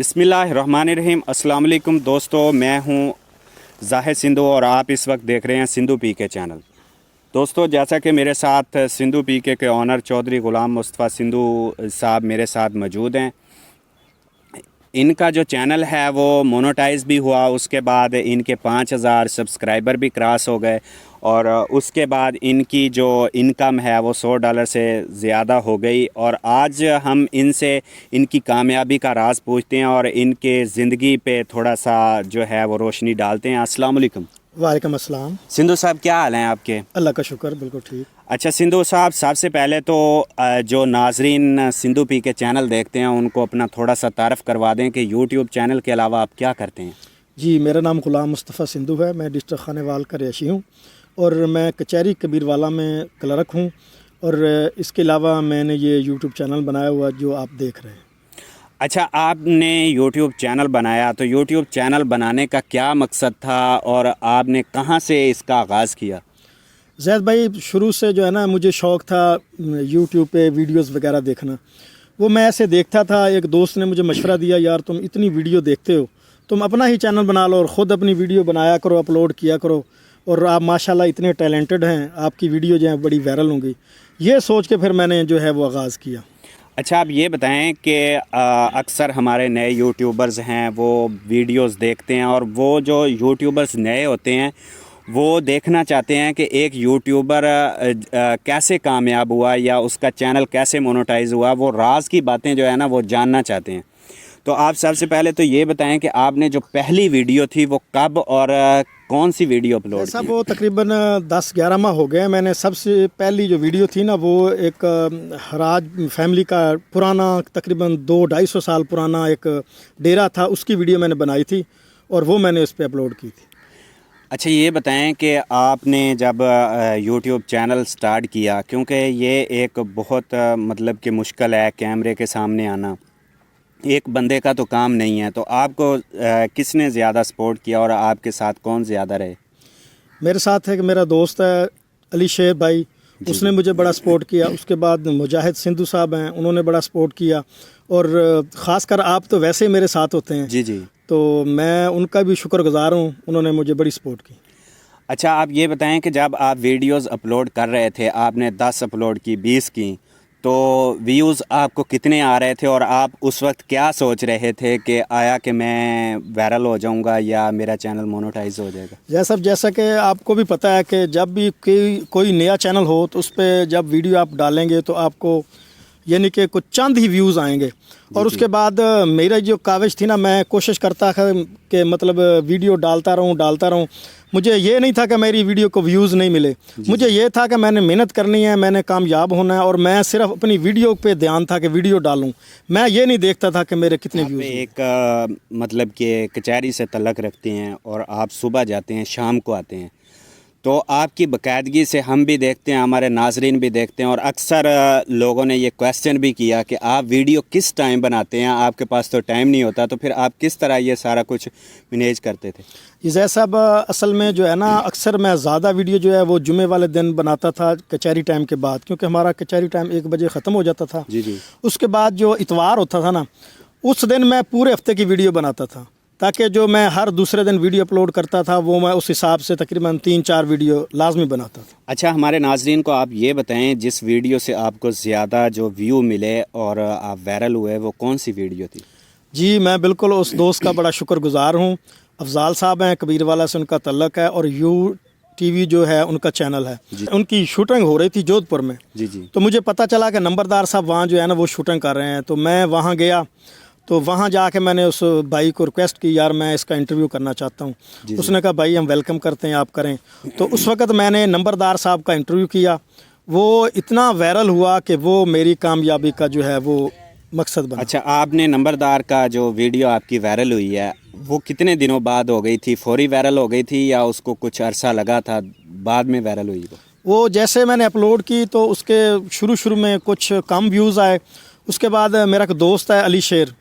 बिस्मिल्लाहिर्रहमानिर्रहीम। अस्सलाम वालेकुम दोस्तों, मैं हूं जाहिद सिंधु और आप इस वक्त देख रहे हैं सिंधु पीके चैनल। दोस्तों, जैसा कि मेरे साथ सिंधु पीके के ऑनर चौधरी ग़ुलाम मुस्तफ़ा सिंधु साहब मेरे साथ मौजूद हैं। इनका जो चैनल है वो मोनेटाइज भी हुआ, उसके बाद इनके 5000 सब्सक्राइबर भी क्रॉस हो गए और उसके बाद इनकी जो इनकम है वो $100 से ज़्यादा हो गई। और आज हम इनसे इनकी कामयाबी का राज पूछते हैं और इनके ज़िंदगी पे थोड़ा सा जो है वो रोशनी डालते हैं। अस्सलाम वालेकुम। वालेकुम अस्सलाम। सिंधु साहब, क्या हाल हैं आपके? अल्लाह का शुक्र, बिल्कुल ठीक। अच्छा सिंधु साहब, सबसे पहले तो जो नाजरीन सिंधु पी के चैनल देखते हैं उनको अपना थोड़ा सा तारफ़ करवा दें कि यूट्यूब चैनल के अलावा आप क्या करते हैं। जी, मेरा नाम ग़ुलाम मुस्तफ़ा सिंधु है। मैं डिस्ट्रिक्ट खानेवाल का रहायशी हूँ और मैं कचहरी कबीरवाला में क्लर्क हूँ। और इसके अलावा मैंने ये यूट्यूब चैनल बनाया हुआ जो आप देख रहे हैं। अच्छा, आपने यूट्यूब चैनल बनाया तो यूट्यूब चैनल बनाने का क्या मकसद था और आपने कहाँ से इसका आगाज़ किया? ज़ैद भाई, शुरू से जो है ना मुझे शौक़ था यूट्यूब पे वीडियोस वगैरह देखना। वो मैं ऐसे देखता था। एक दोस्त ने मुझे मशवरा दिया, यार तुम इतनी वीडियो देखते हो, तुम अपना ही चैनल बना लो और ख़ुद अपनी वीडियो बनाया करो, अपलोड किया करो। और आप माशाल्लाह इतने टैलेंटेड हैं, आपकी वीडियो जो है बड़ी वायरल होंगी। ये सोच के फिर मैंने जो है वो आगाज़ किया। अच्छा, आप ये बताएं कि अक्सर हमारे नए यूट्यूबर्स हैं वो वीडियोस देखते हैं और वो जो यूट्यूबर्स नए होते हैं वो देखना चाहते हैं कि एक यूट्यूबर कैसे कामयाब हुआ या उसका चैनल कैसे मोनेटाइज हुआ। वो राज की बातें जो है ना वो जानना चाहते हैं। तो आप सबसे पहले तो ये बताएं कि आपने जो पहली वीडियो थी वो कब और कौन सी वीडियो अपलोड की? वो तकरीबन 10-11 माह हो गए। मैंने सबसे पहली जो वीडियो थी ना वो एक हराज फैमिली का पुराना तकरीबन 200-250 साल पुराना एक डेरा था, उसकी वीडियो मैंने बनाई थी और वो मैंने उस पर अपलोड की थी। अच्छा, ये बताएं कि आपने जब यूट्यूब चैनल स्टार्ट किया, क्योंकि ये एक बहुत मतलब कि मुश्किल है कैमरे के सामने आना, एक बंदे का तो काम नहीं है, तो आपको किसने ज़्यादा सपोर्ट किया और आपके साथ कौन ज़्यादा रहे? मेरे साथ है कि मेरा दोस्त है अली शेर भाई, उसने मुझे बड़ा सपोर्ट किया। उसके बाद मुजाहिद सिंधु साहब हैं, उन्होंने बड़ा सपोर्ट किया। और ख़ासकर आप तो वैसे ही मेरे साथ होते हैं। जी जी। तो मैं उनका भी शुक्रगुज़ार हूँ, उन्होंने मुझे बड़ी सपोर्ट की। अच्छा, आप ये बताएं कि जब आप वीडियोस अपलोड कर रहे थे, आपने 10 अपलोड की, 20 की, तो व्यूज़ आपको कितने आ रहे थे और आप उस वक्त क्या सोच रहे थे कि आया कि मैं वायरल हो जाऊंगा या मेरा चैनल मोनेटाइज हो जाएगा? जैसा कि आपको भी पता है कि जब भी कोई नया चैनल हो तो उस पर जब वीडियो आप डालेंगे तो आपको यानी कि कुछ चंद ही व्यूज़ आएंगे। और उसके बाद मेरा जो काविश थी ना, मैं कोशिश करता था कि मतलब वीडियो डालता रहूं। मुझे ये नहीं था कि मेरी वीडियो को व्यूज़ नहीं मिले। मुझे ये था कि मैंने मेहनत करनी है, मैंने कामयाब होना है और मैं सिर्फ अपनी वीडियो पे ध्यान था कि वीडियो डालूं। मैं ये नहीं देखता था कि मेरे कितने व्यूज़। एक मतलब कि कचहरी से तल्लक रखते हैं और आप सुबह जाते हैं, शाम को आते हैं, तो आपकी बाकायदगी से हम भी देखते हैं, हमारे नाजरीन भी देखते हैं और अक्सर लोगों ने ये क्वेश्चन भी किया कि आप वीडियो किस टाइम बनाते हैं, आपके पास तो टाइम नहीं होता, तो फिर आप किस तरह ये सारा कुछ मैनेज करते थे? जैसा साहब, असल में जो है ना अक्सर मैं ज़्यादा वीडियो जो है वो जुमे वाले दिन बनाता था कचहरी टाइम के बाद, क्योंकि हमारा कचहरी टाइम 1 बजे ख़त्म हो जाता था। जी जी। उसके बाद जो इतवार होता था ना, उस दिन मैं पूरे हफ्ते की वीडियो बनाता था, ताकि जो मैं हर दूसरे दिन वीडियो अपलोड करता था वो मैं उस हिसाब से तकरीबन 3-4 वीडियो लाजमी बनाता था। अच्छा, हमारे नाजरीन को आप ये बताएं, जिस वीडियो से आपको ज़्यादा जो व्यू मिले और आप वायरल हुए वो कौन सी वीडियो थी? जी, मैं बिल्कुल उस दोस्त का बड़ा शुक्रगुज़ार हूँ। अफजाल साहब हैं, कबीरवाला से उनका तल्लक है और TV जो है उनका चैनल है। उनकी शूटिंग हो रही थी जोधपुर में। जी जी। तो मुझे पता चला कि नंबरदार साहब वहाँ जो है ना वो शूटिंग कर रहे हैं, तो मैं वहाँ गया। तो वहाँ जाके मैंने उस भाई को रिक्वेस्ट की, यार मैं इसका इंटरव्यू करना चाहता हूँ। उसने कहा भाई हम वेलकम करते हैं, आप करें। तो उस वक़्त मैंने नंबरदार साहब का इंटरव्यू किया। वो इतना वायरल हुआ कि वो मेरी कामयाबी का जो है वो मकसद बना। अच्छा, आपने नंबरदार का जो वीडियो आपकी वायरल हुई है वो कितने दिनों बाद हो गई थी? फौरी वायरल हो गई थी या उसको कुछ अरसा लगा था, बाद में वायरल हुई? वो जैसे मैंने अपलोड की तो उसके शुरू में कुछ कम व्यूज़ आए। उसके बाद मेरा एक दोस्त है अली शेर,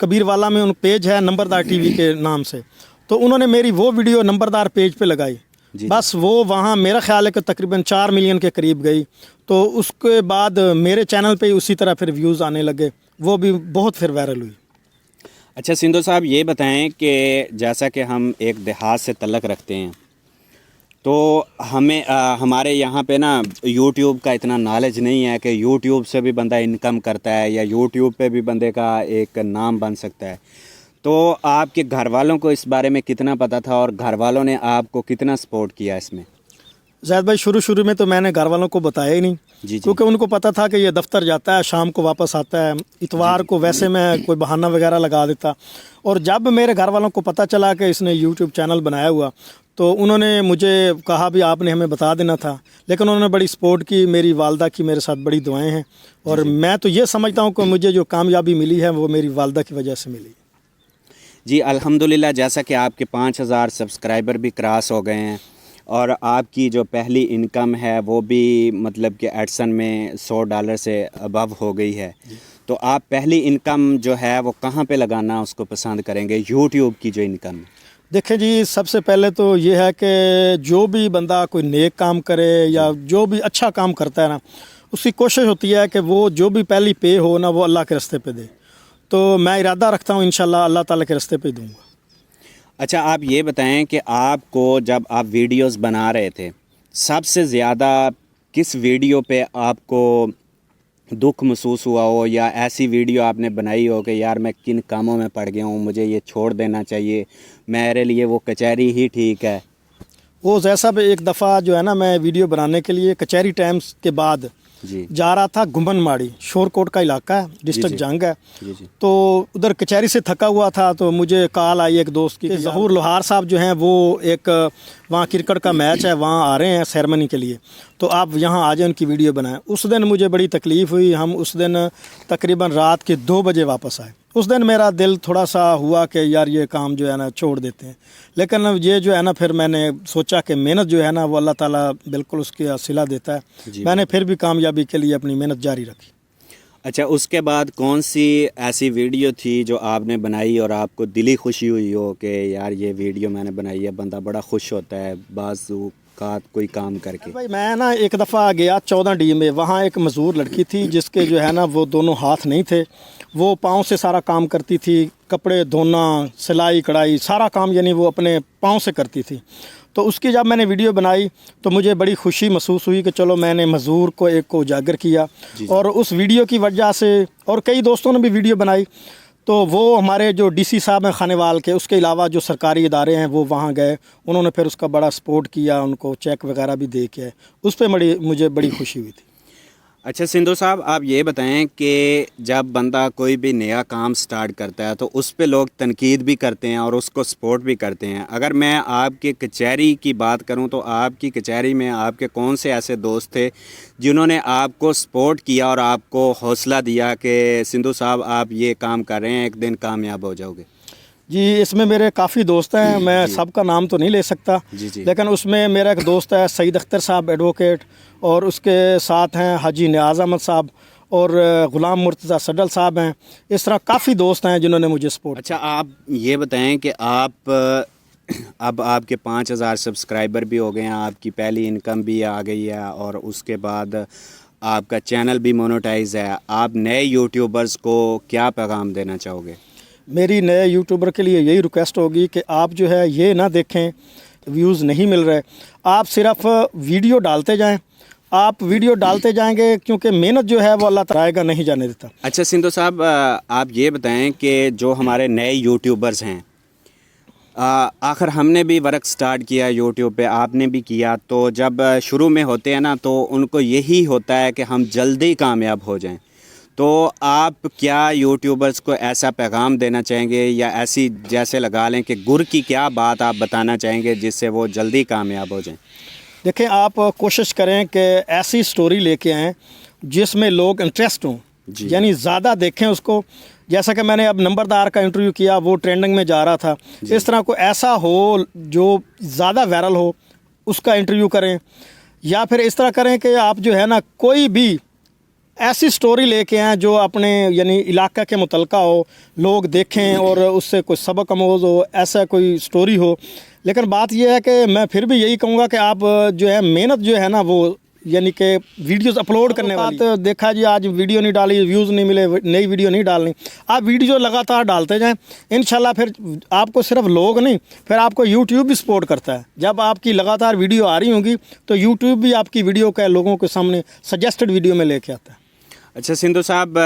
कबीरवाला में उन पेज है नंबरदार TV के नाम से, तो उन्होंने मेरी वो वीडियो नंबरदार पेज पे लगाई। बस वो वहाँ मेरा ख्याल है कि तकरीबन 4 मिलियन के करीब गई। तो उसके बाद मेरे चैनल पे उसी तरह फिर व्यूज़ आने लगे, वो भी बहुत फिर वायरल हुई। अच्छा सिंधु साहब, ये बताएं कि जैसा कि हम एक देहात से तल्लक रखते हैं, तो हमें हमारे यहाँ पे ना यूट्यूब का इतना नॉलेज नहीं है कि यूट्यूब से भी बंदा इनकम करता है या यूट्यूब पे भी बंदे का एक नाम बन सकता है। तो आपके घर वालों को इस बारे में कितना पता था और घर वालों ने आपको कितना सपोर्ट किया इसमें? ज़ैद भाई, शुरू में तो मैंने घर वालों को बताया ही नहीं, जी। क्योंकि उनको पता था कि ये दफ्तर जाता है, शाम को वापस आता है। इतवार को वैसे मैं कोई बहाना वगैरह लगा देता, और जब मेरे घर वालों को पता चला कि इसने यूट्यूब चैनल बनाया हुआ, तो उन्होंने मुझे कहा भी आपने हमें बता देना था। लेकिन उन्होंने बड़ी सपोर्ट की, मेरी वालदा की मेरे साथ बड़ी दुआएं हैं, और मैं तो ये समझता हूँ कि मुझे जो कामयाबी मिली है वो मेरी वालदा की वजह से मिली। जी अल्हम्दुलिल्लाह, जैसा कि आपके 5000 सब्सक्राइबर भी क्रॉस हो गए हैं और आपकी जो पहली इनकम है वो भी मतलब कि एडसन में $100 से अबव हो गई है, तो आप पहली इनकम जो है वो कहाँ पे लगाना उसको पसंद करेंगे, यूट्यूब की जो इनकम? देखें जी, सबसे पहले तो ये है कि जो भी बंदा कोई नेक काम करे या जो भी अच्छा काम करता है ना, उसकी कोशिश होती है कि वो जो भी पहली पे हो ना, वो अल्लाह के रास्ते पे दे। तो मैं इरादा रखता हूँ इंशाल्लाह अल्लाह ताला के रास्ते पे दूँगा। अच्छा, आप ये बताएं कि आपको जब आप वीडियोस बना रहे थे, सबसे ज़्यादा किस वीडियो पे आपको दुख महसूस हुआ हो, या ऐसी वीडियो आपने बनाई हो कि यार मैं किन कामों में पड़ गया हूँ, मुझे ये छोड़ देना चाहिए, मेरे लिए वो कचहरी ही ठीक है? वो जैसा भी एक दफ़ा जो है ना, मैं वीडियो बनाने के लिए कचहरी टाइम्स के बाद जी जा रहा था। गुम्बन माड़ी शोरकोट का इलाका है, डिस्ट्रिक्ट जंग है। जी। तो उधर कचहरी से थका हुआ था, तो मुझे कॉल आई एक दोस्त की कि ज़हूर लोहार साहब जो हैं वो एक वहाँ क्रिकेट का मैच है, वहाँ आ रहे हैं सेरेमनी के लिए, तो आप यहाँ आ जाए, उनकी वीडियो बनाएं। उस दिन मुझे बड़ी तकलीफ़ हुई। हम उस दिन तकरीबन रात के 2 बजे वापस आए। उस दिन मेरा दिल थोड़ा सा हुआ कि यार ये काम जो है ना छोड़ देते हैं, लेकिन ये जो है ना, फिर मैंने सोचा कि मेहनत जो है ना वो अल्लाह ताला बिल्कुल उसकी सिला देता है। मैंने फिर भी कामयाबी के लिए अपनी मेहनत जारी रखी। अच्छा, उसके बाद कौन सी ऐसी वीडियो थी जो आपने बनाई और आपको दिली खुशी हुई हो कि यार ये वीडियो मैंने बनाई है? बंदा बड़ा खुश होता है बाज़ का कोई काम करके। भाई मैं ना एक दफ़ा गया 14D में, वहाँ एक मज़दूर लड़की थी जिसके जो है ना वो दोनों हाथ नहीं थे। वो पाँव से सारा काम करती थी, कपड़े धोना, सिलाई कढ़ाई, सारा काम यानी वो अपने पाँव से करती थी। तो उसकी जब मैंने वीडियो बनाई तो मुझे बड़ी खुशी महसूस हुई कि चलो मैंने मज़दूर को एक को उजागर किया। और उस वीडियो की वजह से, और कई दोस्तों ने भी वीडियो बनाई, तो वो हमारे जो DC साहब हैं खानेवाल के, उसके अलावा जो सरकारी इदारे हैं वो वहाँ गए, उन्होंने फिर उसका बड़ा सपोर्ट किया, उनको चेक वगैरह भी दे के उस पर मुझे बड़ी खुशी हुई थी। अच्छा सिंधु साहब, आप ये बताएं कि जब बंदा कोई भी नया काम स्टार्ट करता है तो उस पे लोग तनकीद भी करते हैं और उसको सपोर्ट भी करते हैं। अगर मैं आपके कचहरी की बात करूं तो आपकी कचहरी में आपके कौन से ऐसे दोस्त थे जिन्होंने आपको सपोर्ट किया और आपको हौसला दिया कि सिंधु साहब आप ये काम कर रहे हैं, एक दिन कामयाब हो जाओगे? जी, इसमें मेरे काफ़ी दोस्त हैं, मैं सबका नाम तो नहीं ले सकता। जी। लेकिन उसमें मेरा एक दोस्त है सईद अख्तर साहब एडवोकेट, और उसके साथ हैं हाजी नियाज़ अहमद साहब और ग़ुलाम मुर्तज़ा सडल साहब हैं। इस तरह काफ़ी दोस्त हैं जिन्होंने मुझे सपोर्ट। अच्छा, आप ये बताएं कि आप अब आपके 5000 सब्सक्राइबर भी हो गए हैं, आपकी पहली इनकम भी आ गई है और उसके बाद आपका चैनल भी मोनेटाइज है, आप नए यूट्यूबर्स को क्या पैगाम देना चाहोगे? मेरी नए यूट्यूबर के लिए यही रिक्वेस्ट होगी कि आप जो है ये ना देखें व्यूज़ नहीं मिल रहे, आप सिर्फ वीडियो डालते जाएं। आप वीडियो डालते जाएंगे क्योंकि मेहनत जो है वो अल्लाह ताला नहीं जाने देता। अच्छा सिंधु साहब, आप ये बताएं कि जो हमारे नए यूट्यूबर्स हैं, आखिर हमने भी वर्क स्टार्ट किया यूट्यूब पे, आपने भी किया, तो जब शुरू में होते हैं ना तो उनको यही होता है कि हम जल्दी कामयाब हो जाएं, तो आप क्या यूट्यूबर्स को ऐसा पैगाम देना चाहेंगे या ऐसी जैसे लगा लें कि गुर की क्या बात आप बताना चाहेंगे जिससे वो जल्दी कामयाब हो जाएं? देखें, आप कोशिश करें कि ऐसी स्टोरी लेके आएँ जिसमें लोग इंटरेस्ट हों, यानी ज़्यादा देखें उसको। जैसा कि मैंने अब नंबरदार का इंटरव्यू किया, वो ट्रेंडिंग में जा रहा था। इस तरह कोई ऐसा हो जो ज़्यादा वायरल हो, उसका इंटरव्यू करें। या फिर इस तरह करें कि आप जो है ना कोई भी ऐसी स्टोरी लेके आएँ जो अपने यानी इलाका के मुतलका हो, लोग देखें और उससे कोई सबक आमोज़ हो, ऐसा कोई स्टोरी हो। लेकिन बात यह है कि मैं फिर भी यही कहूँगा कि आप जो है मेहनत जो है ना वो यानी कि वीडियोस अपलोड करने वाली। तो देखा जी आज वीडियो नहीं डाली, व्यूज़ नहीं मिले, नई वीडियो नहीं डालनी। आप वीडियो लगातार डालते जाएं, इंशाल्लाह फिर आपको सिर्फ लोग नहीं, फिर आपको यूट्यूब भी सपोर्ट करता है। जब आपकी लगातार वीडियो आ रही होंगी तो यूट्यूब भी आपकी वीडियो का लोगों के सामने सजेस्टेड वीडियो में लेके आता है। अच्छा सिंधु साहब,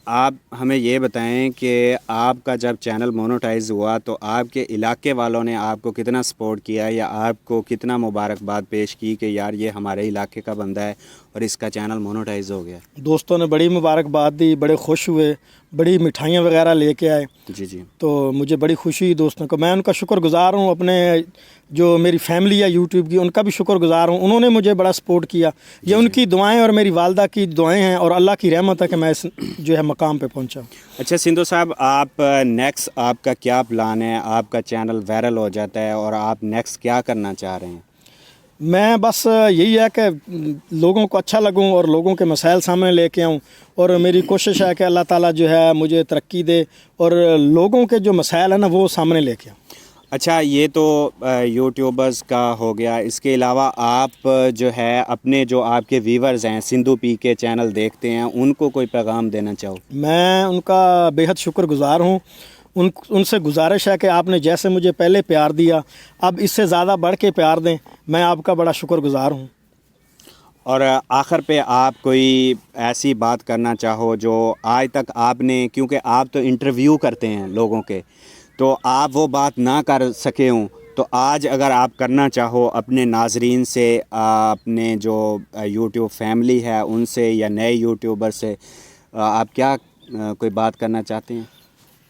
आप हमें ये बताएं कि आपका जब चैनल मोनेटाइज हुआ तो आपके इलाके वालों ने आपको कितना सपोर्ट किया या आपको कितना मुबारकबाद पेश की कि यार ये हमारे इलाके का बंदा है और इसका चैनल मोनेटाइज हो गया? दोस्तों ने बड़ी मुबारकबाद दी, बड़े खुश हुए, बड़ी मिठाइयाँ वगैरह लेके आए। जी जी। तो मुझे बड़ी खुशी हुई दोस्तों को, मैं उनका शुक्रगुज़ार हूँ। अपने जो मेरी फैमिली है यूट्यूब की, उनका भी शुक्रगुज़ार हूँ। उन्होंने मुझे बड़ा सपोर्ट किया। ये उनकी दुआएं और मेरी वालदा की दुआएं हैं और अल्लाह की रहमत है कि मैं इस जो है मकाम पे पहुँचा। अच्छा सिंधु साहब, आप नेक्स्ट आपका क्या प्लान है? आपका चैनल वायरल हो जाता है और आप नेक्स्ट क्या करना चाह रहे हैं? मैं बस यही है कि लोगों को अच्छा लगूं और लोगों के मसाइल सामने लेके आऊं, और मेरी कोशिश है कि अल्लाह ताला जो है मुझे तरक्की दे और लोगों के जो मसाइल है ना वो सामने लेके आऊं। अच्छा, ये तो यूट्यूबर्स का हो गया। इसके अलावा आप जो है अपने जो आपके व्यूवर्स हैं, सिंधु पी के चैनल देखते हैं, उनको कोई पैगाम देना चाहो? मैं उनका बेहद शुक्रगुज़ार हूँ। उनसे गुजारिश है कि आपने जैसे मुझे पहले प्यार दिया, अब इससे ज़्यादा बढ़ के प्यार दें। मैं आपका बड़ा शुक्रगुज़ार हूँ। और आखिर पे आप कोई ऐसी बात करना चाहो जो आज तक आपने, क्योंकि आप तो इंटरव्यू करते हैं लोगों के, तो आप वो बात ना कर सके हों, तो आज अगर आप करना चाहो अपने नाजरीन से, अपने जो यूट्यूब फैमिली है उनसे या नए यूट्यूबर से, आप क्या कोई बात करना चाहते हैं?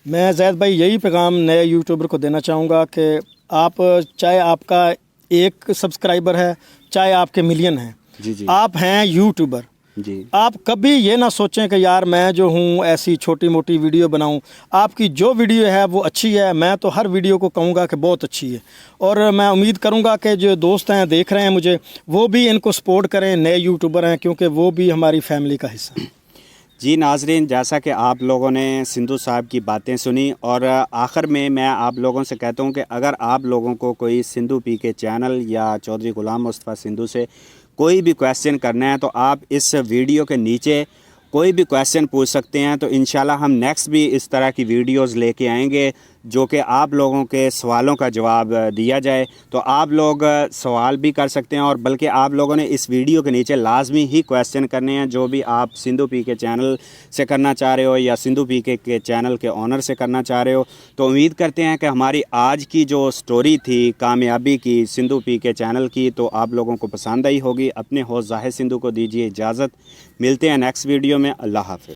मैं ज़ैद भाई यही पैगाम नए यूट्यूबर को देना चाहूँगा कि आप, चाहे आपका एक सब्सक्राइबर है, चाहे आपके मिलियन हैं, जी जी, आप हैं यूट्यूबर। जी। आप कभी ये ना सोचें कि यार मैं जो हूँ ऐसी छोटी मोटी वीडियो बनाऊँ। आपकी जो वीडियो है वो अच्छी है, मैं तो हर वीडियो को कहूँगा कि बहुत अच्छी है। और मैं उम्मीद करूँगा कि जो दोस्त हैं देख रहे हैं मुझे, वो भी इनको सपोर्ट करें, नए यूट्यूबर हैं, क्योंकि वो भी हमारी फैमिली का हिस्सा है। जी नाजरीन, जैसा कि आप लोगों ने सिंधु साहब की बातें सुनी, और आखिर में मैं आप लोगों से कहता हूं कि अगर आप लोगों को कोई सिंधु पी के चैनल या चौधरी गुलाम मुस्तफ़ा सिंधु से कोई भी क्वेश्चन करना है तो आप इस वीडियो के नीचे कोई भी क्वेश्चन पूछ सकते हैं। तो इंशाल्लाह हम नेक्स्ट भी इस तरह की वीडियोस लेके आएंगे जो कि आप लोगों के सवालों का जवाब दिया जाए। तो आप लोग सवाल भी कर सकते हैं, और बल्कि आप लोगों ने इस वीडियो के नीचे लाजमी ही क्वेश्चन करने हैं जो भी आप सिंधु पी के चैनल से करना चाह रहे हो या सिंधु पी के चैनल के ऑनर से करना चाह रहे हो। तो उम्मीद करते हैं कि हमारी आज की जो स्टोरी थी कामयाबी की सिंधु पी के चैनल की, तो आप लोगों को पसंद आई होगी। अपने होस्ट ज़ाहिद सिंधु को दीजिए इजाज़त, मिलते हैं नेक्स्ट वीडियो में। अल्लाह हाफ़िज़।